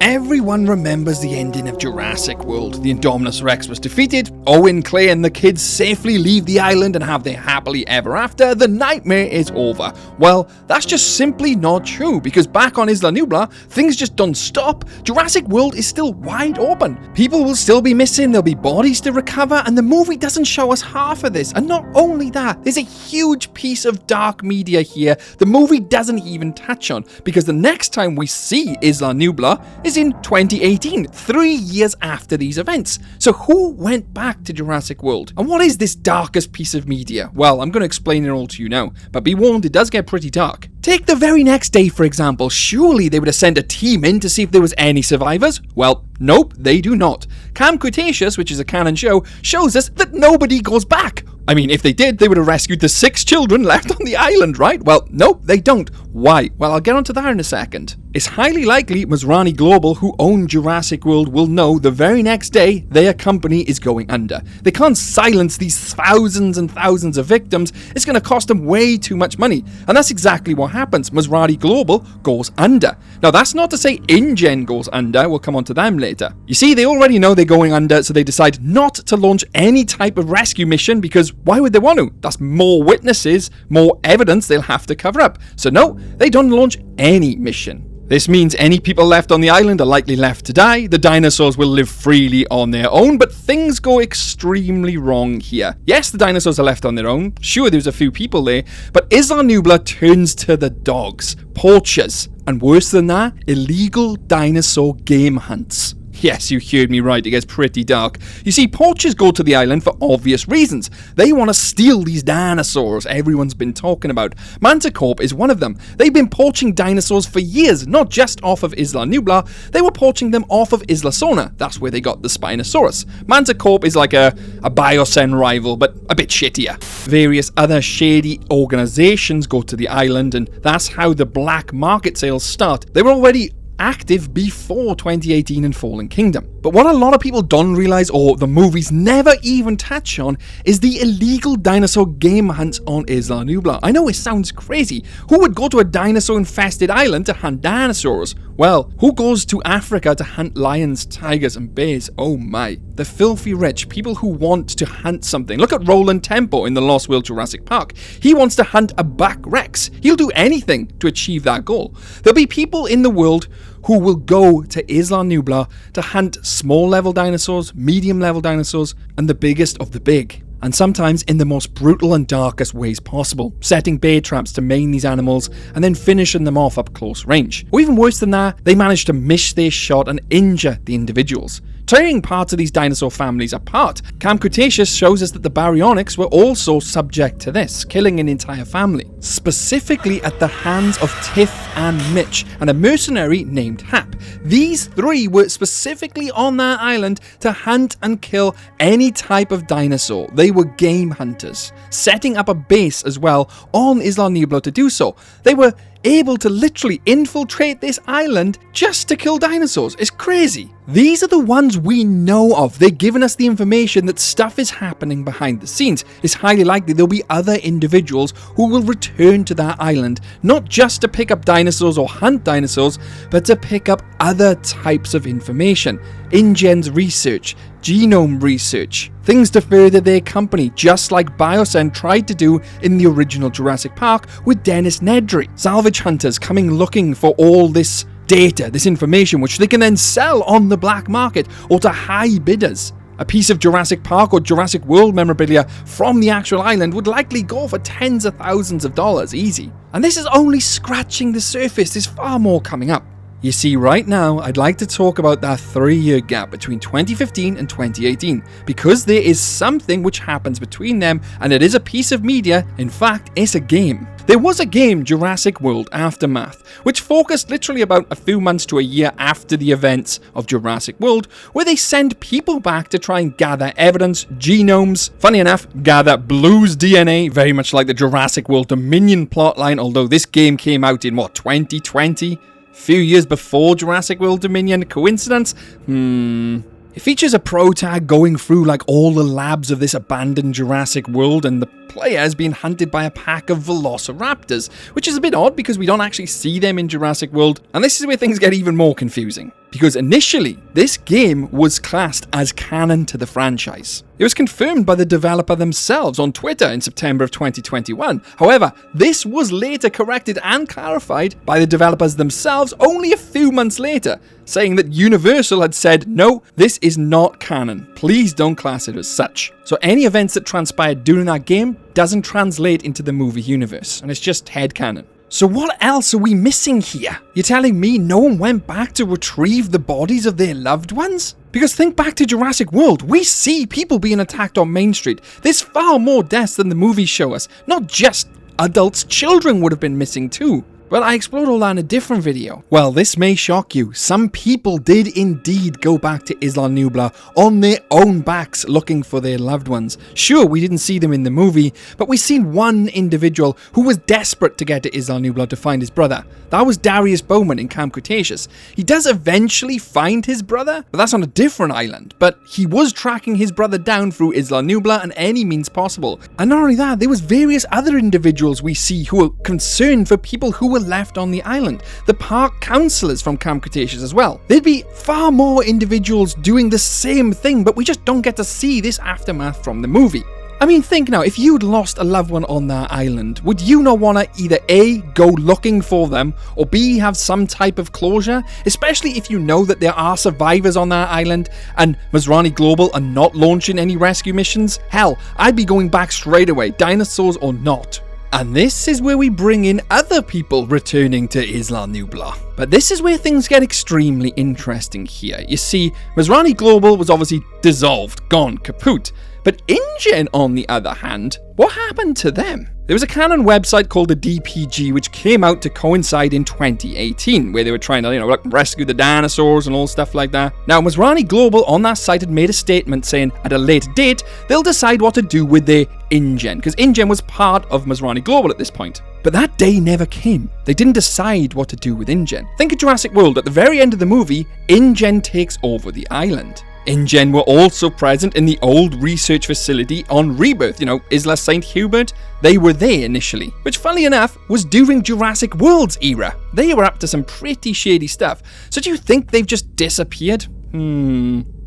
Everyone remembers the ending of Jurassic World. The Indominus Rex was defeated, Owen, Clay and the kids safely leave the island and have their happily ever after. The nightmare is over. Well, that's just simply not true, because back on Isla Nublar, things just don't stop. Jurassic World is still wide open. People will still be missing, there'll be bodies to recover, and the movie doesn't show us half of this. And not only that, there's a huge piece of dark media here the movie doesn't even touch on, because the next time we see Isla Nublar is in 2018, 3 years after these events. So who went back to Jurassic World? And what is this darkest piece of media? Well, I'm going to explain it all to you now, but be warned, it does get pretty dark. Take the very next day, for example. Surely they would have sent a team in to see if there was any survivors? Well, nope, they do not. Cam Cretaceous, which is a canon show, shows us that nobody goes back. I mean, if they did, they would have rescued the 6 children left on the island, right? Well, nope, they don't. Why? Well, I'll get onto that in a second. It's highly likely Masrani Global, who own Jurassic World, will know the very next day their company is going under. They can't silence these thousands and thousands of victims. It's going to cost them way too much money. And that's exactly what happens. Masrani Global goes under. Now, that's not to say InGen goes under. We'll come on to them later. You see, they already know they're going under, so they decide not to launch any type of rescue mission, because why would they want to? That's more witnesses, more evidence they'll have to cover up. So no, they don't launch any mission. This means any people left on the island are likely left to die, the dinosaurs will live freely on their own, but things go extremely wrong here. Yes, the dinosaurs are left on their own, sure there's a few people there, but Isla Nublar turns to the dogs, poachers, and worse than that, illegal dinosaur game hunts. Yes, you heard me right, it gets pretty dark. You see, poachers go to the island for obvious reasons. They want to steal these dinosaurs everyone's been talking about. Manticore is one of them. They've been poaching dinosaurs for years, not just off of Isla Nublar, they were poaching them off of Isla Sona. That's where they got the Spinosaurus. Manticore is like a Biocen rival, but a bit shittier. Various other shady organizations go to the island, and that's how the black market sales start. They were already active before 2018 and Fallen Kingdom. But what a lot of people don't realize, or the movies never even touch on, is the illegal dinosaur game hunts on Isla Nublar. I know it sounds crazy. Who would go to a dinosaur-infested island to hunt dinosaurs? Well, who goes to Africa to hunt lions, tigers, and bears? Oh my. The filthy rich, people who want to hunt something. Look at Roland Tempo in the Lost World Jurassic Park. He wants to hunt a buck rex. He'll do anything to achieve that goal. There'll be people in the world who will go to Isla Nublar to hunt small level dinosaurs, medium level dinosaurs, and the biggest of the big. And sometimes in the most brutal and darkest ways possible, setting bear traps to maim these animals and then finishing them off up close range. Or even worse than that, they manage to miss their shot and injure the individuals, tearing parts of these dinosaur families apart. Cam Cretaceous shows us that the baryonyx were also subject to this, killing an entire family, specifically at the hands of Tiff and Mitch, and a mercenary named Hap. These 3 were specifically on that island to hunt and kill any type of dinosaur. They were game hunters, setting up a base as well on Isla Nublar to do so. They were able to literally infiltrate this island just to kill dinosaurs. It's crazy. These are the ones we know of. They're giving us the information that stuff is happening behind the scenes. It's highly likely there'll be other individuals who will return to that island, not just to pick up dinosaurs or hunt dinosaurs, but to pick up other types of information. InGen's research, genome research, things to further their company, just like Biocen tried to do in the original Jurassic Park with Dennis Nedry. Salvage hunters coming looking for all this data, this information, which they can then sell on the black market or to high bidders. A piece of Jurassic Park or Jurassic World memorabilia from the actual island would likely go for tens of thousands of dollars easy. And this is only scratching the surface. There's far more coming up. You see, right now, I'd like to talk about that 3-year gap between 2015 and 2018, because there is something which happens between them, and it is a piece of media. In fact, it's a game. There was a game, Jurassic World Aftermath, which focused literally about a few months to a year after the events of Jurassic World, where they send people back to try and gather evidence, genomes, funny enough, gather Blue's DNA, very much like the Jurassic World Dominion plotline, although this game came out in, 2020? Few years before Jurassic World Dominion. Coincidence? It features a protag going through like all the labs of this abandoned Jurassic World, and the player is being hunted by a pack of velociraptors, which is a bit odd because we don't actually see them in Jurassic World, and this is where things get even more confusing. because initially, this game was classed as canon to the franchise. It was confirmed by the developer themselves on Twitter in September of 2021. However, this was later corrected and clarified by the developers themselves only a few months later, saying that Universal had said, no, this is not canon. Please don't class it as such. So any events that transpired during that game doesn't translate into the movie universe, and it's just headcanon. So what else are we missing here? You're telling me no one went back to retrieve the bodies of their loved ones? Because think back to Jurassic World, we see people being attacked on Main Street. There's far more deaths than the movies show us. Not just adults, children would have been missing too. Well, I explored all that in a different video. Well, this may shock you. Some people did indeed go back to Isla Nublar on their own backs looking for their loved ones. Sure, we didn't see them in the movie, but we seen one individual who was desperate to get to Isla Nublar to find his brother. That was Darius Bowman in Camp Cretaceous. He does eventually find his brother, but that's on a different island. But he was tracking his brother down through Isla Nublar in any means possible. And not only that, there was various other individuals we see who were concerned for people who were left on the island. The park councillors from Camp Cretaceous as well. There'd be far more individuals doing the same thing, but we just don't get to see this aftermath from the movie. I mean, think now, if you'd lost a loved one on that island, would you not want to either A, go looking for them, or B, have some type of closure? Especially if you know that there are survivors on that island, and Masrani Global are not launching any rescue missions? Hell, I'd be going back straight away, dinosaurs or not. And this is where we bring in other people returning to Isla Nublar. But this is where things get extremely interesting here. You see, Masrani Global was obviously dissolved, gone, kaput. But InGen, on the other hand, what happened to them? There was a canon website called the DPG which came out to coincide in 2018, where they were trying to, rescue the dinosaurs and all stuff like that. Now, Masrani Global on that site had made a statement saying at a later date, they'll decide what to do with their InGen, because InGen was part of Masrani Global at this point. But that day never came. They didn't decide what to do with InGen. Think of Jurassic World. At the very end of the movie, InGen takes over the island. InGen were also present in the old research facility on REBIRTH, Isla St. Hubert. They were there initially, which funnily enough was during Jurassic World's era. They were up to some pretty shady stuff. So do you think they've just disappeared?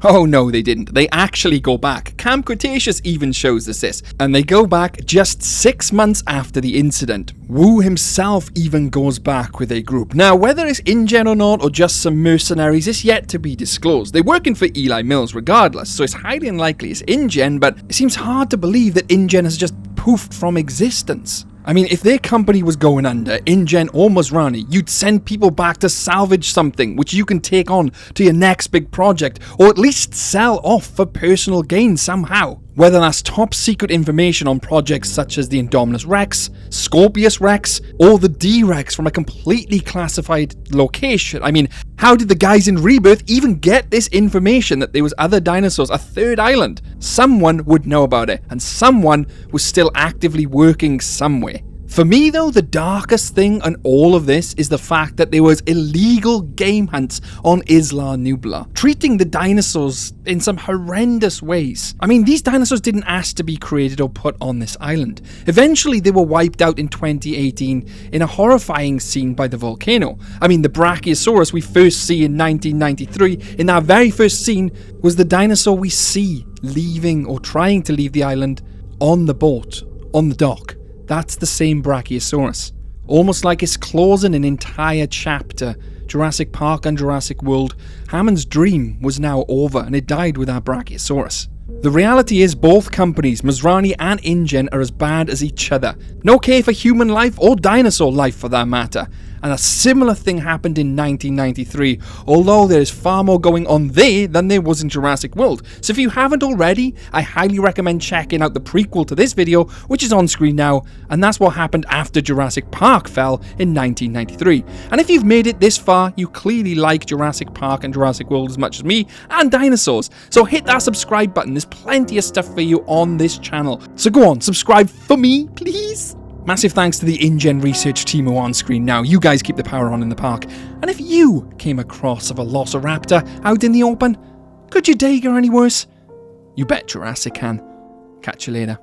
Oh no, they didn't. They actually go back. Camp Cretaceous even shows us this. And they go back just 6 months after the incident. Wu himself even goes back with a group. Now, whether it's InGen or not, or just some mercenaries, is yet to be disclosed. They're working for Eli Mills regardless, so it's highly unlikely it's InGen, but it seems hard to believe that InGen has just poofed from existence. I mean, if their company was going under, InGen or Masrani, you'd send people back to salvage something which you can take on to your next big project, or at least sell off for personal gain somehow. Whether that's top secret information on projects such as the Indominus Rex, Scorpius Rex, or the D-Rex from a completely classified location. I mean, how did the guys in REBIRTH even get this information that there was other dinosaurs, a third island? Someone would know about it, and someone was still actively working somewhere. For me though, the darkest thing on all of this is the fact that there was illegal game hunts on Isla Nublar, treating the dinosaurs in some horrendous ways. I mean, these dinosaurs didn't ask to be created or put on this island. Eventually they were wiped out in 2018 in a horrifying scene by the volcano. I mean, the Brachiosaurus we first see in 1993, in that very first scene, was the dinosaur we see leaving or trying to leave the island on the boat, on the dock. That's the same Brachiosaurus. Almost like it's closing an entire chapter. Jurassic Park and Jurassic World. Hammond's dream was now over, and it died with our Brachiosaurus. The reality is both companies, Masrani and InGen, are as bad as each other. No care for human life or dinosaur life for that matter. And a similar thing happened in 1993, although there is far more going on there than there was in Jurassic World. So if you haven't already, I highly recommend checking out the prequel to this video, which is on screen now, and that's what happened after Jurassic Park fell in 1993. And if you've made it this far, you clearly like Jurassic Park and Jurassic World as much as me, and dinosaurs. So hit that subscribe button, there's plenty of stuff for you on this channel. So go on, subscribe for me, please. Massive thanks to the InGen research team who are on screen now. You guys keep the power on in the park. And if you came across a velociraptor out in the open, could your day go any worse? You bet Jurassic can. Catch you later.